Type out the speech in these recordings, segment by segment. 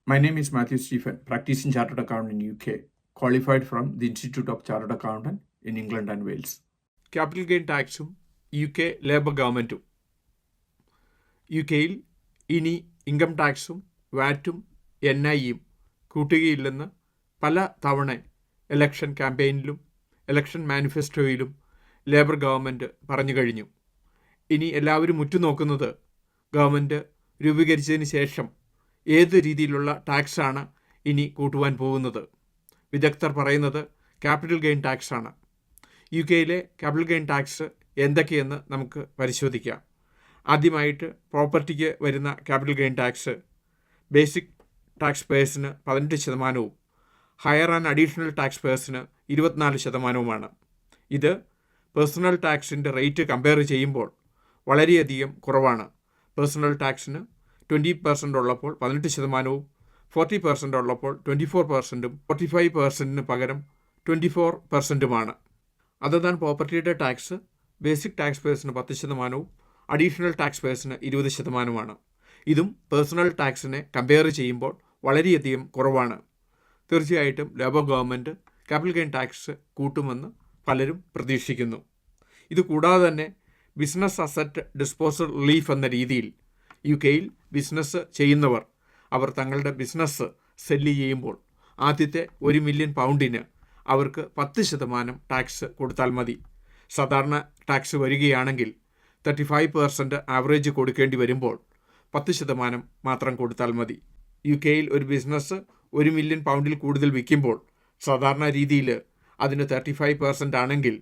My name is Matthew Stephen, practicing chartered accountant in UK, qualified from the Institute of Chartered Accountant in England and Wales. Capital gain ടാക്സും UK labour ഗവൺമെൻറ്റും. UK-യിൽ ഇനി income ടാക്സും വാറ്റും NI-യും കൂട്ടുകയില്ലെന്ന് പല തവണ election ക്യാമ്പയിനിലും election മാനിഫെസ്റ്റോയിലും labour government പറഞ്ഞു കഴിഞ്ഞു. ഇനി എല്ലാവരും ഉറ്റുനോക്കുന്നത് ഗവൺമെൻറ് രൂപീകരിച്ചതിന് ശേഷം ഏത് രീതിയിലുള്ള ടാക്സാണ് ഇനി കൂട്ടുവാൻ പോകുന്നത്. വിദഗ്ധർ പറയുന്നത് ക്യാപിറ്റൽ ഗെയിൻ ടാക്സാണ്. UK-യിലെ ക്യാപിറ്റൽ ഗെയിൻ ടാക്സ് എന്തൊക്കെയെന്ന് നമുക്ക് പരിശോധിക്കാം. ആദ്യമായിട്ട് പ്രോപ്പർട്ടിക്ക് വരുന്ന capital gain tax basic tax പേഴ്സിന് 18%, ഹയർ ആൻഡ് അഡീഷണൽ ടാക്സ് പേഴ്സിന് 24%. ഇത് പേഴ്സണൽ ടാക്സിൻ്റെ റേറ്റ് കമ്പയർ ചെയ്യുമ്പോൾ വളരെയധികം കുറവാണ്. പേഴ്സണൽ ടാക്സിന് 20% ഉള്ളപ്പോൾ 18%, 40% ഉള്ളപ്പോൾ 24%, 45%-ന് പകരം 24%-മാണ്. അതർ ദാൻ പ്രോപ്പർട്ടിയുടെ ടാക്സ് ബേസിക് ടാക്സ് പേഴ്സിന് 10%, അഡീഷണൽ ടാക്സ് പേഴ്സിന് 20%-മാണ്. ഇതും പേഴ്സണൽ ടാക്സിനെ കമ്പയർ ചെയ്യുമ്പോൾ വളരെയധികം കുറവാണ്. തീർച്ചയായിട്ടും labour government capital gain tax കൂട്ടുമെന്ന് പലരും പ്രതീക്ഷിക്കുന്നു. ഇത് കൂടാതെ തന്നെ ബിസിനസ് അസറ്റ് ഡിസ്പോസൽ റിലീഫ് എന്ന രീതിയിൽ UK-യിൽ ബിസിനസ് ചെയ്യുന്നവർ അവർ തങ്ങളുടെ ബിസിനസ് സെല്ല് ചെയ്യുമ്പോൾ ആദ്യത്തെ 1 മില്യൺ പൗണ്ടിന് അവർക്ക് 10% ടാക്സ് കൊടുത്താൽ മതി. സാധാരണ ടാക്സ് വരികയാണെങ്കിൽ 35% ആവറേജ് കൊടുക്കേണ്ടി വരുമ്പോൾ 10% മാത്രം കൊടുത്താൽ മതി. UK-യിൽ ഒരു ബിസിനസ് 1 മില്യൺ പൗണ്ടിൽ കൂടുതൽ വിൽക്കുമ്പോൾ സാധാരണ രീതിയിൽ അതിന് 35% ആണെങ്കിൽ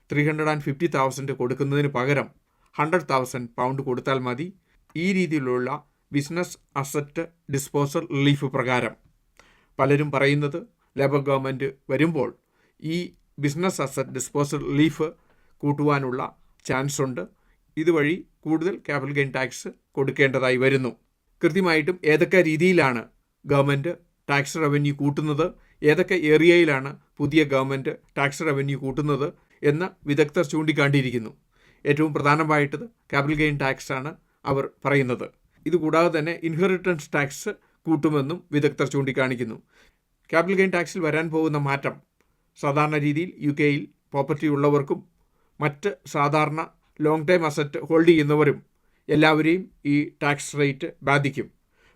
350,000 കൊടുക്കുന്നതിന് പകരം 100,000 പൗണ്ട് കൊടുത്താൽ മതി. ഈ രീതിയിലുള്ള ബിസിനസ് അസറ്റ് ഡിസ്പോസൽ റിലീഫ് പ്രകാരം പലരും പറയുന്നത് ലേബർ ഗവൺമെൻറ് വരുമ്പോൾ ഈ ബിസിനസ് അസറ്റ് ഡിസ്പോസൽ റിലീഫ് കൂട്ടുവാനുള്ള ചാൻസ് ഉണ്ട്. ഇതുവഴി കൂടുതൽ ക്യാപിറ്റൽ ഗെയിൻ ടാക്സ് കൊടുക്കേണ്ടതായി വരുന്നു. കൃത്യമായിട്ടും ഏതൊക്കെ രീതിയിലാണ് ഗവൺമെൻറ് ടാക്സ് റവന്യൂ കൂട്ടുന്നത്, ഏതൊക്കെ ഏരിയയിലാണ് പുതിയ ഗവൺമെൻറ് ടാക്സ് റവന്യൂ കൂട്ടുന്നത് എന്ന് വിദഗ്ധർ ചൂണ്ടിക്കാട്ടിയിരിക്കുന്നു. ഏറ്റവും പ്രധാനമായിട്ടത് ക്യാപിറ്റൽ ഗെയിൻ ടാക്സ് ആണ് അവർ പറയുന്നത്. ഇതുകൂടാതെ തന്നെ ഇൻഹെറിറ്റൻസ് ടാക്സ് കൂട്ടുമെന്നും വിദഗ്ധർ ചൂണ്ടിക്കാണിക്കുന്നു. ക്യാപിറ്റൽ ഗെയിൻ ടാക്സിൽ വരാൻ പോകുന്ന മാറ്റം സാധാരണ രീതിയിൽ UK-യിൽ പ്രോപ്പർട്ടി ഉള്ളവർക്കും മറ്റ് സാധാരണ ലോങ് ടൈം അസറ്റ് ഹോൾഡ് ചെയ്യുന്നവരും എല്ലാവരെയും ഈ ടാക്സ് റേറ്റ് ബാധിക്കും.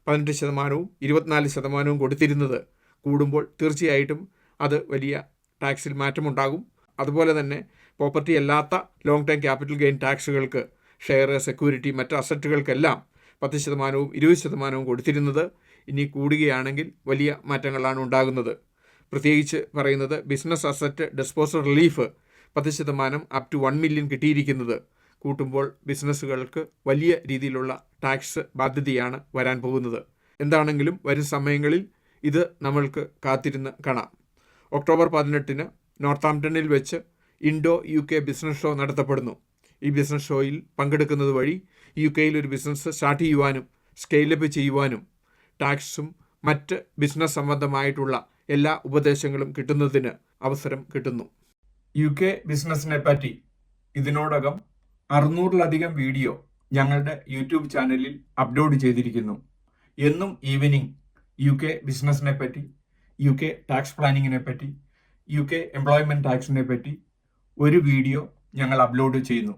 18%, 24% കൊടുത്തിരുന്നത് കൂടുമ്പോൾ തീർച്ചയായിട്ടും അത് വലിയ ടാക്സിൽ മാറ്റമുണ്ടാകും. അതുപോലെ തന്നെ പ്രോപ്പർട്ടി അല്ലാത്ത ലോങ് ടൈം ക്യാപിറ്റൽ ഗെയിൻ ടാക്സുകൾക്ക് ഷെയർ, സെക്യൂരിറ്റി, മറ്റ് അസറ്റുകൾക്കെല്ലാം 10%, 20% കൊടുത്തിരുന്നത് ഇനി കൂടുകയാണെങ്കിൽ വലിയ മാറ്റങ്ങളാണ് ഉണ്ടാകുന്നത്. പ്രത്യേകിച്ച് പറയുന്നത് business asset disposal relief 10% up to 1 million കിട്ടിയിരിക്കുന്നത് കൂട്ടുമ്പോൾ ബിസിനസ്സുകൾക്ക് വലിയ രീതിയിലുള്ള ടാക്സ് ബാധ്യതയാണ് വരാൻ പോകുന്നത്. എന്താണെങ്കിലും വരും സമയങ്ങളിൽ ഇത് നമ്മൾക്ക് കാത്തിരുന്ന് കാണാം. ഒക്ടോബർ 18-ന് നോർത്താംപ്ടണിൽ വെച്ച് ഇൻഡോ UK ബിസിനസ് ഷോ നടത്തപ്പെടുന്നു. ഈ ബിസിനസ് ഷോയിൽ പങ്കെടുക്കുന്നത് വഴി UK-യിൽ ഒരു ബിസിനസ് സ്റ്റാർട്ട് ചെയ്യുവാനും സ്കെയിലപ്പ് ചെയ്യുവാനും ടാക്സും മറ്റ് ബിസിനസ് സംബന്ധമായിട്ടുള്ള എല്ലാ ഉപദേശങ്ങളും കിട്ടുന്നതിന് അവസരം കിട്ടുന്നു. UK ബിസിനസ്സിനെ പറ്റി ഇതിനോടകം 600-ലധികം വീഡിയോ ഞങ്ങളുടെ യൂട്യൂബ് ചാനലിൽ അപ്ലോഡ് ചെയ്തിരിക്കുന്നു. എന്നും ഈവനിങ് UK ബിസിനസ്സിനെ പറ്റി, UK ടാക്സ് പ്ലാനിങ്ങിനെ പറ്റി, UK എംപ്ലോയ്മെൻറ്റ് ടാക്സിനെ പറ്റി ഒരു വീഡിയോ ഞങ്ങൾ അപ്ലോഡ് ചെയ്യുന്നു.